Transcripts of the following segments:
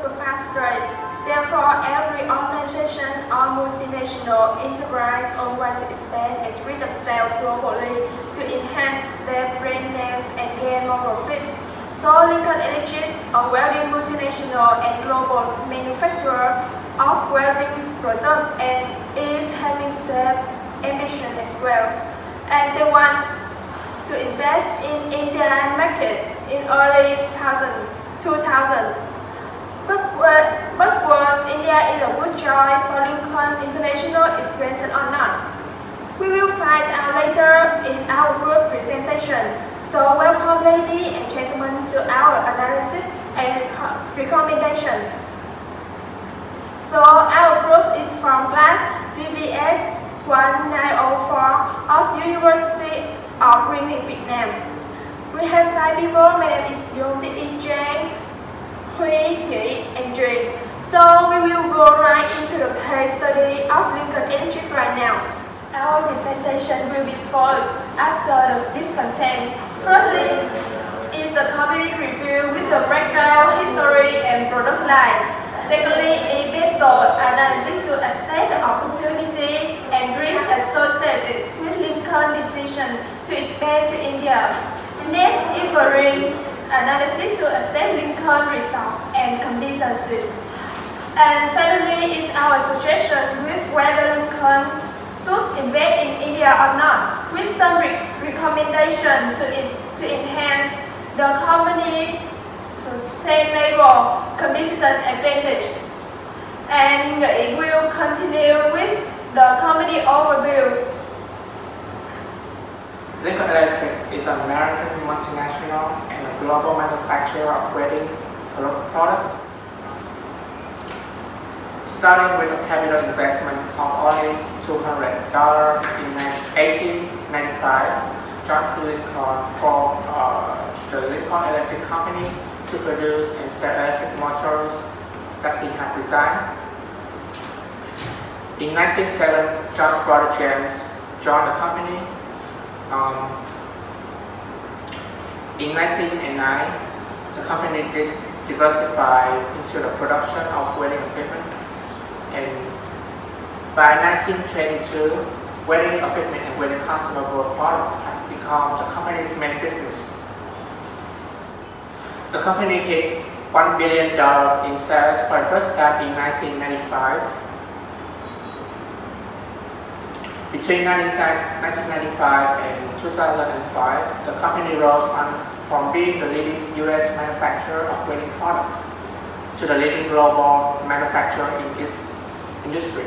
super fast race. Therefore, every organization or multinational enterprise all want to expand its freedom sale globally to enhance their brand names and gain more profits. So Lincoln Electric, a welding multinational and global manufacturer of welding products, and is having same ambition as well. And they want to invest in Indian market in early 2000s. Buzzword India is a good choice for Lincoln International expansion or not. We will find out later in our group presentation. So welcome ladies and gentlemen to our analysis and recommendation. So our group is from class TBS1904 of University of Greenwich, Vietnam. We have 5 people. My name is Dung, this is Jane, Huy, Nghị, and Duyên. So we will go right into the case study of Lincoln Electric right now. Our presentation will be followed after this content. Firstly is the company review with the background, history, and product line. Secondly, investor analysis to assess the opportunity and risk associated with Lincoln decision to expand to India. Next, inferring analysis to assess Lincoln resources and competencies. And finally is our suggestion with whether Lincoln should invest in India or not, with some recommendation to enhance the company's sustainable competitive advantage. And it will continue with the company overview. Lincoln Electric is an American multinational and a global manufacturer of welding products. Starting with a capital investment of only $200 in 1895, John C. Lincoln formed the Lincoln Electric Company to produce and sell electric motors that he had designed. In 1907, John's brother James joined the company. In 1909, the company diversified into the production of welding equipment, and by 1922, welding equipment and welding consumable products have become the company's main business. The company hit $1 billion in sales for the first time in 1995. Between 1995 and 2005, the company rose from being the leading U.S. manufacturer of welding products to the leading global manufacturer in this industry.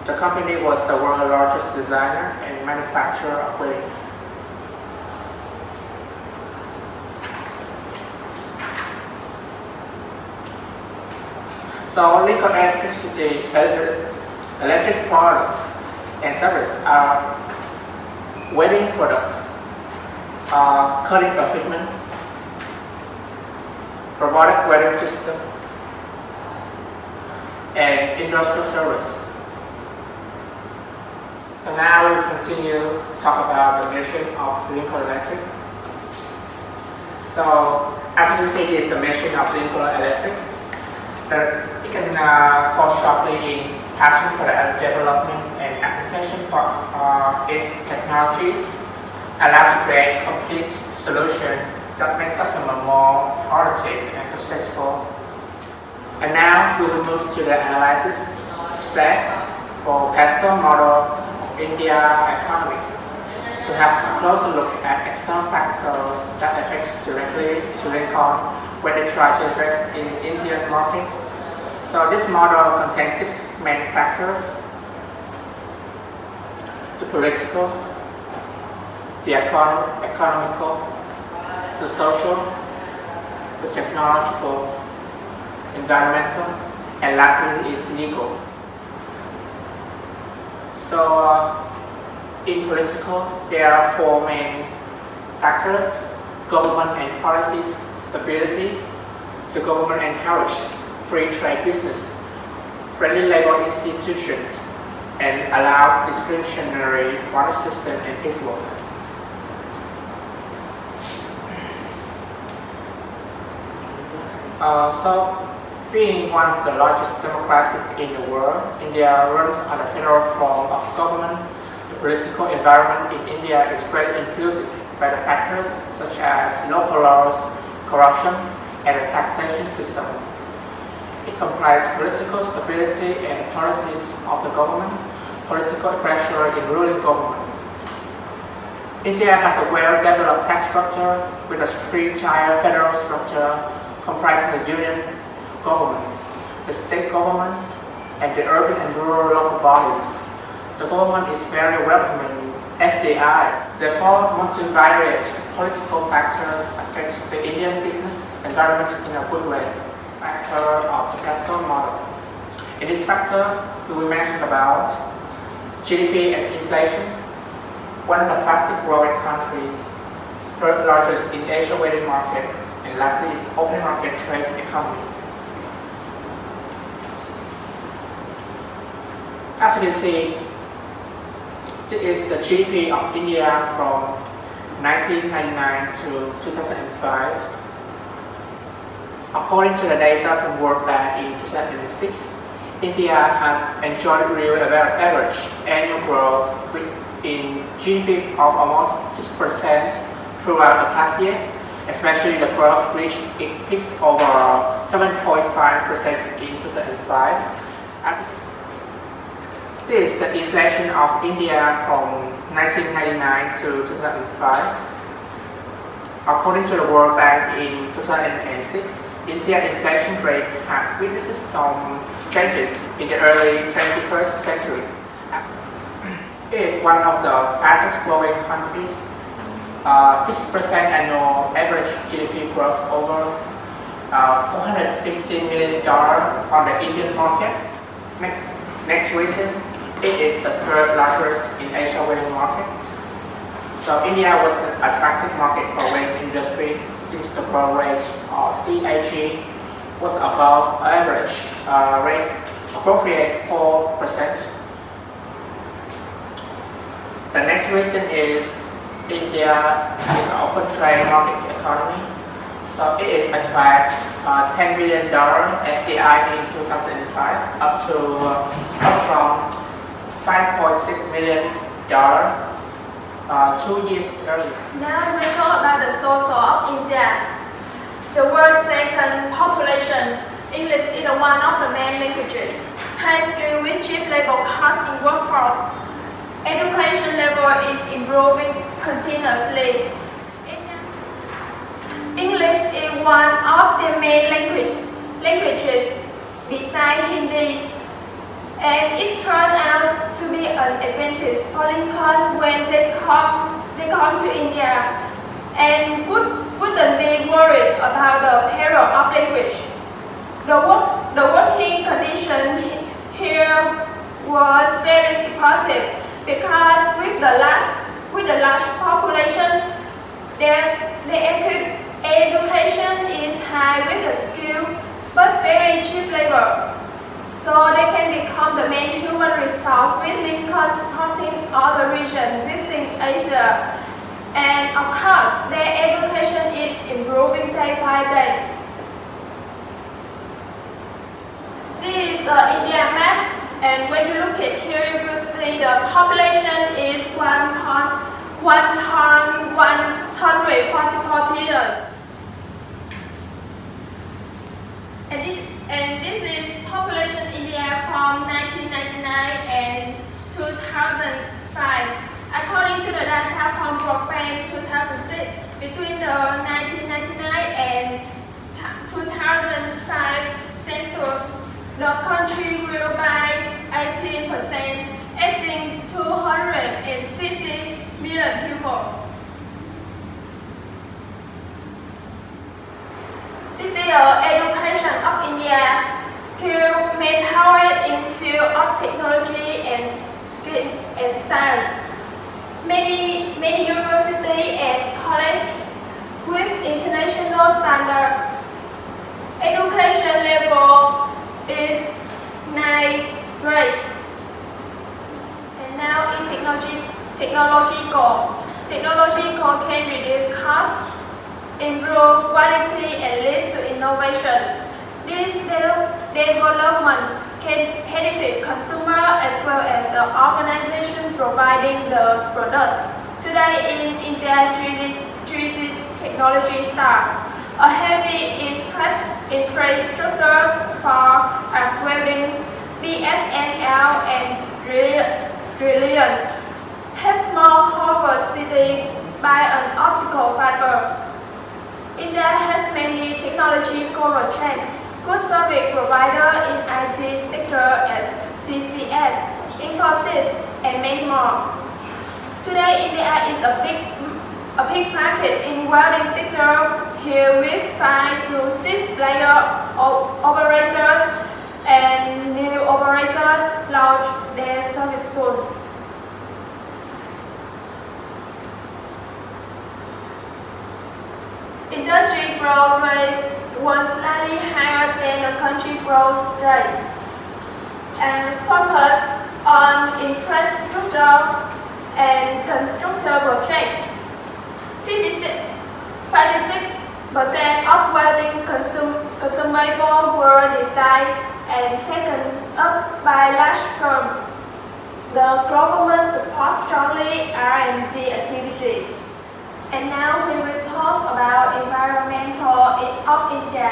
The company was the world's largest designer and manufacturer of welding. So Lincoln electric products and services are welding products, cutting equipment, robotic welding system, and industrial service. So now we will continue to talk about the mission of Lincoln Electric. So as you can see, this is the mission of Lincoln Electric. It can call shortly in passion for the development and application for its technologies, allow to create complete solution that make customer more productive and successful. And now we will move to the analysis step for pastel model of India economy to have a closer look at external factors that affect directly to Lincoln when they try to invest in Indian market. So this model contains 6 main factors: the political, the economical, the social, the technological, environmental, and lastly is legal. So in political, there are 4 main factors: government and policy stability. The government encouraged free trade business, friendly labor institutions, and allow discretionary bonus system and piecework. So Being one of the largest democracies in the world, India runs on a federal form of government. The political environment in India is greatly influenced by the factors such as local laws, corruption, and the taxation system. It comprises political stability and policies of the government, political pressure in ruling government. India has a well-developed tax structure with a three-tier federal structure comprising the union government, the state governments, and the urban and rural local bodies. The government is very welcoming FDI. Therefore, multivariate political factors affect the Indian business environment in a good way. Factor of the classical model. In this factor, we will mention about GDP and inflation. One of the fastest growing countries, third largest in Asia weighted market, and lastly is open market trade economy. As you can see, this is the GDP of India from 1999 to 2005. According to the data from World Bank in 2006, India has enjoyed real average annual growth in GDP of almost 6% throughout the past year, especially the growth reached its peak over 7.5% in 2005. This is the inflation of India from 1999 to 2005. According to the World Bank in 2006, India's inflation rate had witnessed some changes in the early 21st century. It is one of the fastest growing countries, 6% annual average GDP growth over $450 million on the Indian market. Next reason, it is the third largest in Asia weighing market. So India was an attractive market for weighing industry since the growth rate of CAG was above average rate, appropriate 4%. The next reason is India is an open trade market economy. So it attracts $10 billion FDI in 2005, up from $5.6 million 2 years earlier. Now we talk about the social of India. The world's second population, English is one of the main languages. High skill with cheap labor cost in workforce. Education level is improving continuously. English is one of the main languages besides Hindi, and it turned out to be an advantage for Lincoln when they come to India, and wouldn't be worried about the peril of language. The working condition here was very supportive because with the large population, their education is high with the skill but very cheap labor. So they can become the main human resource with Lincoln supporting all the region within Asia. And of course, their education is improving day by day. This is India map, and when you look at here, you will see the population is 144 billion. And this is population India from 1999 and 2005. According to the data from World Bank 2006, between the 1999 and 2005 census, the country grew by 18%, adding 250 million people. This is the education of India. Skill manpower in field of technology and science. Many universities and colleges with international standard. Education level is 9th grade. And now in technological can reduce cost, improve quality, and lead to innovation. These developments can benefit consumers as well as the organization providing the products. Today in India, 3G technology stars a heavy infrastructure for as welding, BSNL and Reliance have more covered city by an optical fiber. India has many technology projects, good service provider in IT sector as TCS, Infosys, and many more. Today, India is a big market in welding sector. Here with 5 to 6 player operators and new operators launch their service soon. Industry growth rate was slightly higher than the country growth rate and focused on infrastructure and construction projects. 56% of welding consumables were designed and taken up by large firms. The government supports strongly R&D activities. And now we will talk about environmental of India.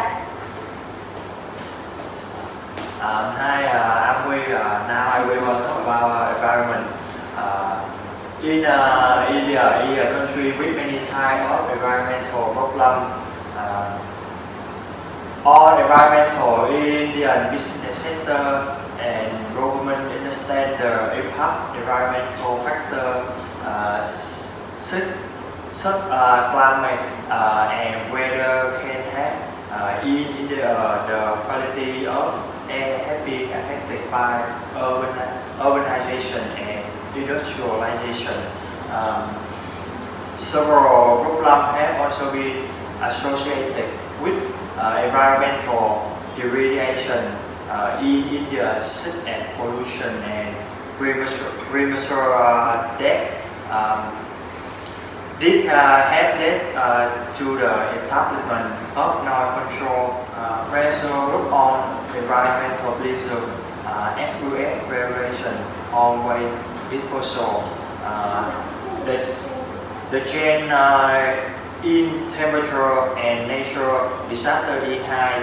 Hi, I'm Huy. Now I will talk about environment. India is a country with many kinds of environmental problems. All environmental Indian business sector and government understand the impact environmental factors such climate and weather can have in India. The quality of air has been affected by urbanization and industrialization. Several problems have also been associated with environmental degradation in India, such as pollution and premature death. This has led to the establishment of noise control measures on environmentalism as well as regulations on waste disposal. The change in temperature and natural disaster is high.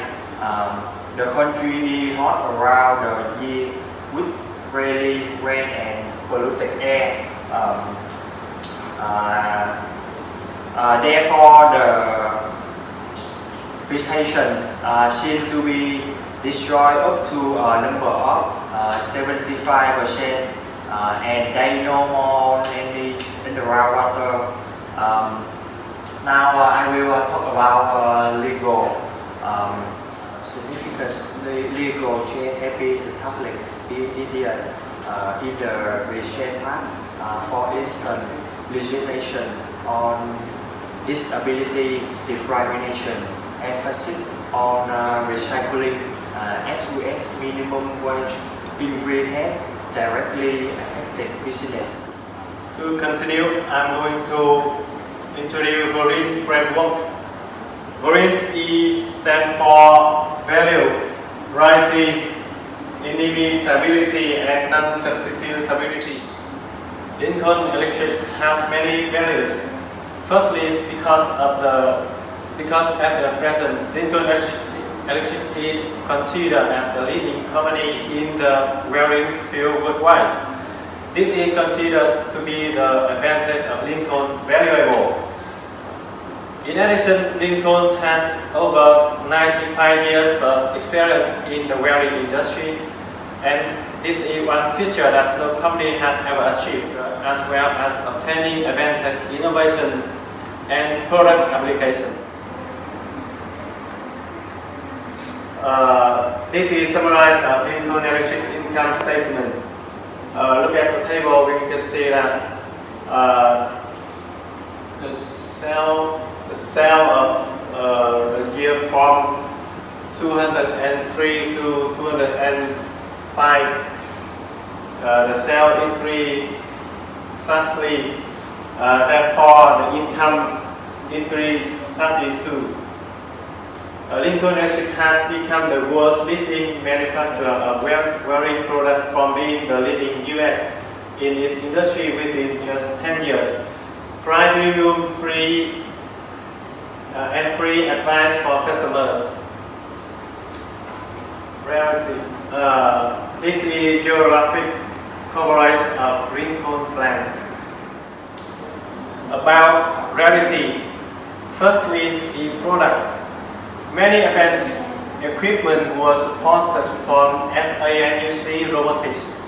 The country is hot around the year with really rain and polluted air. Therefore, the vegetation seems to be destroyed up to a number of 75%, and they no more mainly in the groundwater. Now I will talk about legal significance. The legal change has been established in India in the recent past. For instance, legislation on disability discrimination, emphasis on recycling, as well as minimum wage increase have directly affected business. To continue, I'm going to introduce Green framework. Green stands for value, variety, inevitability, and non-substitutability. Lincoln Electric has many values. Firstly, because at the present, Lincoln Electric is considered as the leading company in the welding field worldwide. This is considered to be the advantage of Lincoln valuable. In addition, Lincoln has over 95 years of experience in the welding industry, and this is one feature that no company has ever achieved, as well as obtaining advantage innovation and product application. This is summarized of Lincoln Electric income statement. Look at the table, we can see that the sale of the year from 203 to 205. The sale increased fastly, therefore the income increased fastly too. Lincoln Electric has become the world's leading manufacturer of wearing products from being the leading US in its industry within just 10 years. Premium free and free advice for customers. Reality. This is geographic coverage of Lincoln plants. About reality. First is the product. Many advanced equipment was supported from FANUC robotics.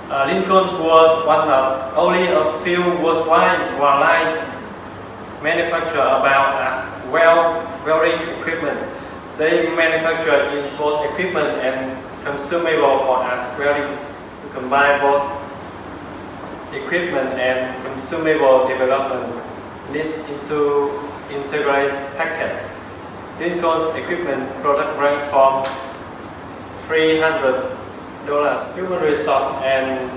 Lincoln was one of only a few worldwide manufacturers about as wearing equipment. They manufacture in both equipment and consumable for as wearing to combine both equipment and consumable development this into integrated package. Lincoln's equipment product range from $300 human resource and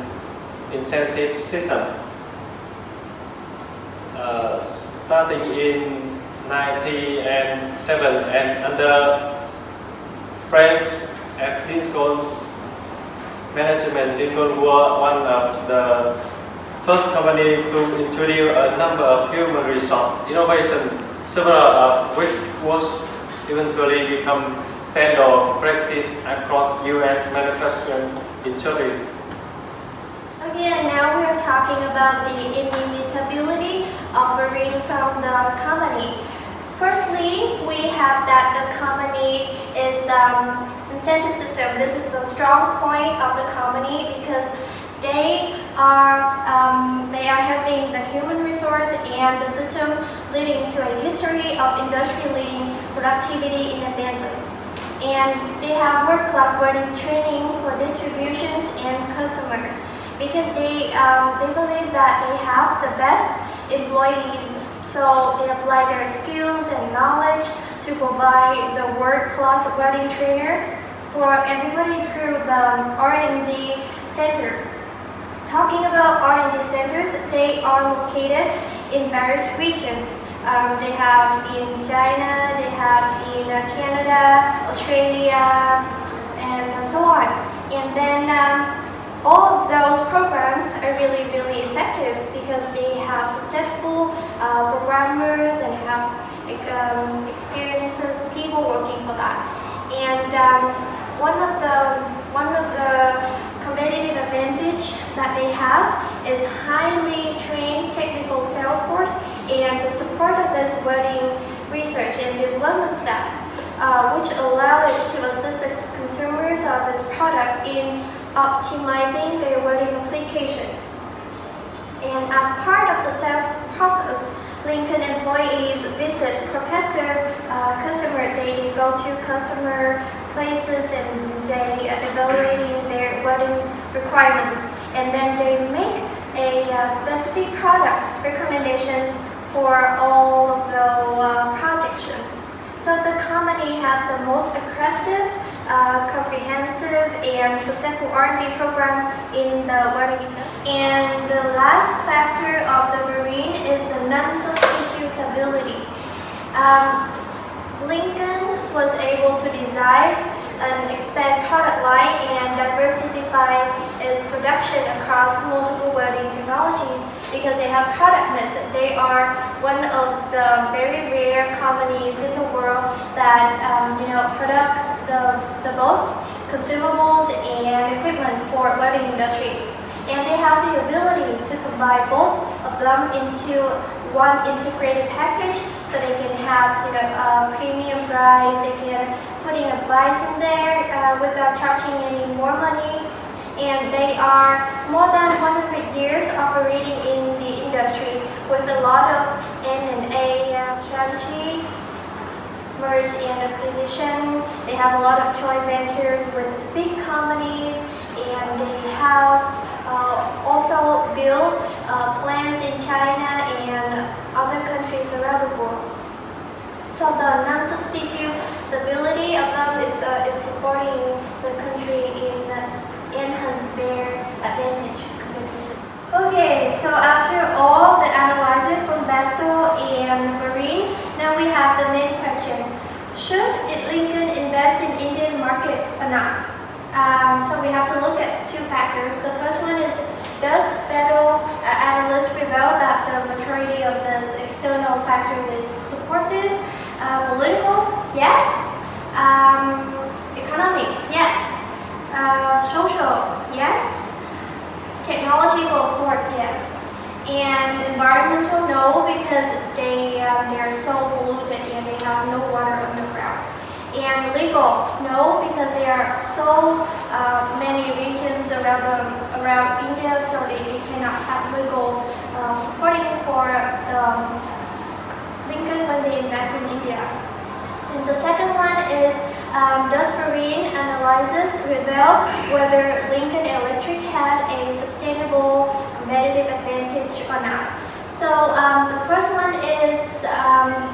incentive system. Starting in 1997 and under Frank F. Lincoln's management, Lincoln was one of the first company to introduce a number of human resource innovation, several of which was eventually become standard practice across U.S. manufacturing industry. Okay, and now we are talking about the inimitability of Marine from the company. Firstly, we have that the company is incentive system. This is a strong point of the company because they are having the human resource and the system leading to a history of industry-leading productivity in advances. And they have world-class welding training for distributions and customers because they believe that they have the best employees, so they apply their skills and knowledge to provide the world-class welding trainer for everybody through the R&D centers. Talking about R&D centers, they are located in various regions. They have in China, they have in Canada, Australia, and so on. And then all of those programs are really, really effective because they have successful programmers and have experiences people working for that. And one of the competitive advantage that they have is highly trained technical sales force and the support of this welding research and development staff, which allow it to assist the consumers of this product in optimizing their welding applications. And as part of the sales process, Lincoln employees visit customers. They go to customer places and they evaluating their welding requirements, and then they make a specific product recommendations for all of the projects. So the company has the most aggressive, comprehensive, and successful R&D program in the welding industry. And the last factor of the marine is the non-substitutability. Lincoln was able to design and expand product line and diversify its production across multiple welding technologies because they have product mix. They are one of the very rare companies in the world that product the both consumables and equipment for welding industry. And they have the ability to combine both of them into one integrated package, so they can have premium price. They can put in a price in there without charging any more money. And they are more than 100 years operating in the industry with a lot of M&A strategies, merge and acquisition. They have a lot of joint ventures with big companies, and they have also built plants in China and other countries around the world. So the non-substitutability of them is supporting the country in enhance their advantage competition. Okay, so after all the analysis from Basel and Marine, now we have the main question. Should it market or not? So we have to look at two factors. The first one is, does federal analysts reveal that the majority of this external factor is supportive? Political, yes. Economic, yes. Social, yes. Technological, of course, yes. And environmental, no, because they are so polluted and they have no water underground. And legal, no, because there are so many regions around India, so they cannot have legal supporting for Lincoln when they invest in India. And the second one is, does foreign analysis reveal whether Lincoln Electric had a sustainable competitive advantage or not? So the first one is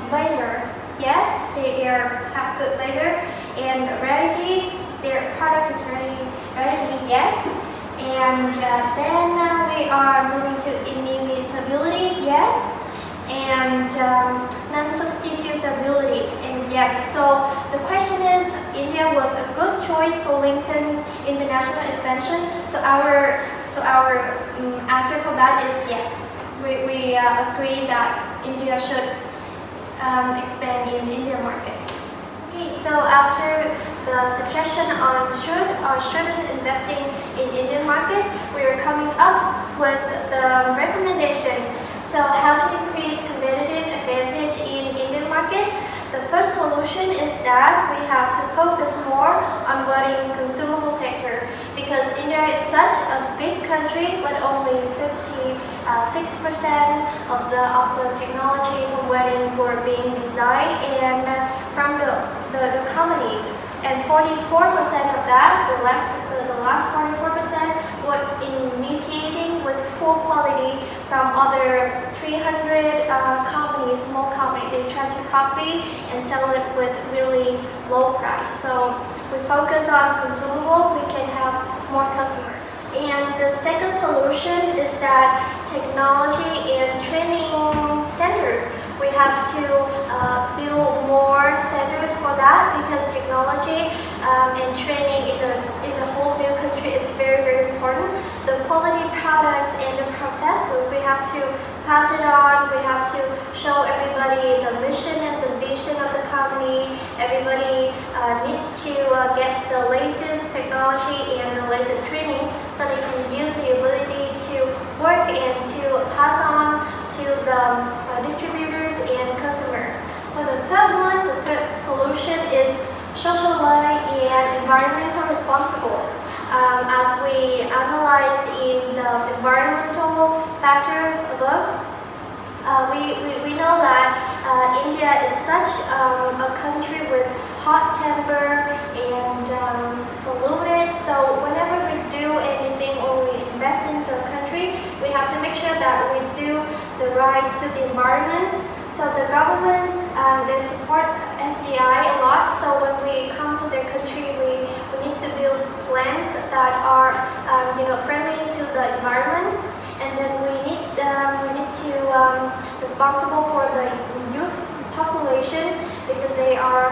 labor. Yes, they have good labor, and reality, their product is reality, yes. And then we are moving to inimitability, yes, and non-substitutability, and yes. So the question is, India was a good choice for Lincoln's international expansion. So our answer for that is yes. We agree that India should expand in Indian market. Okay, so after the suggestion on should or shouldn't investing in Indian market, we are coming up with the recommendation. So how to increase competitive advantage in Indian market? The first solution is that we have to focus more on wedding consumable sector, because India is such a big country, but only 56% of the technology for wedding were being designed and from the company, and 44% of that, the last 44% were imitating with poor quality from other 300 companies, small companies. They try to copy and sell it with really low price. So we focus on consumable, we can have more customers. And the second solution is that technology and training centers. We have to build more centers for that, because technology and training in the whole new country is very, very important. The quality products and the processes, we have to pass it on. We have to show everybody the mission and the vision of the company. Everybody needs to get the latest technology and the latest training, so they can use the ability to work and to pass on to the distributors and customers. So the third solution is social and environmental responsible. As we analyze in the environmental factor above, we know that India is such a country with hot temper and polluted. So whenever we do anything or we invest in the country, we have to make sure that we do the right to the environment. So the government, they support FDI a lot. So when we come to their country, we need to build plants that are friendly to the environment. And then we need to responsible for the youth population, because they are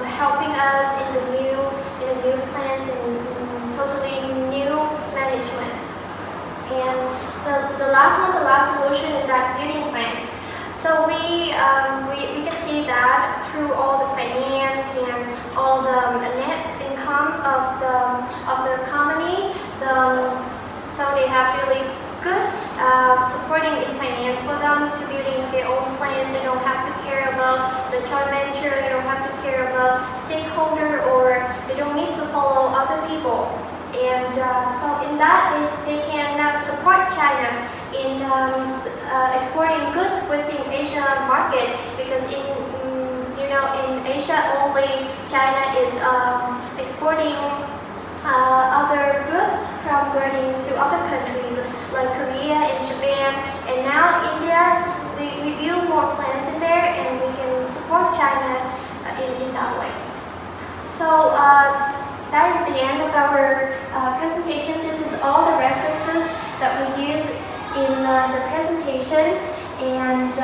helping us in the new plans and totally new management. And the last solution is that building plants. So we can see that through all the finance and all the net income of the company, so they have really good supporting in finance for them to building their own plans. They don't have to care about the joint venture. They don't have to care about stakeholder, or they don't need to follow other people. And so in that they can support China in exporting goods within Asia market, because in Asia only China is exporting other goods from Berlin to other countries like Korea and Japan, and now India, we build more plants in there and we can support China in that way. So that is the end of our presentation. This is all the references that we use in the presentation, and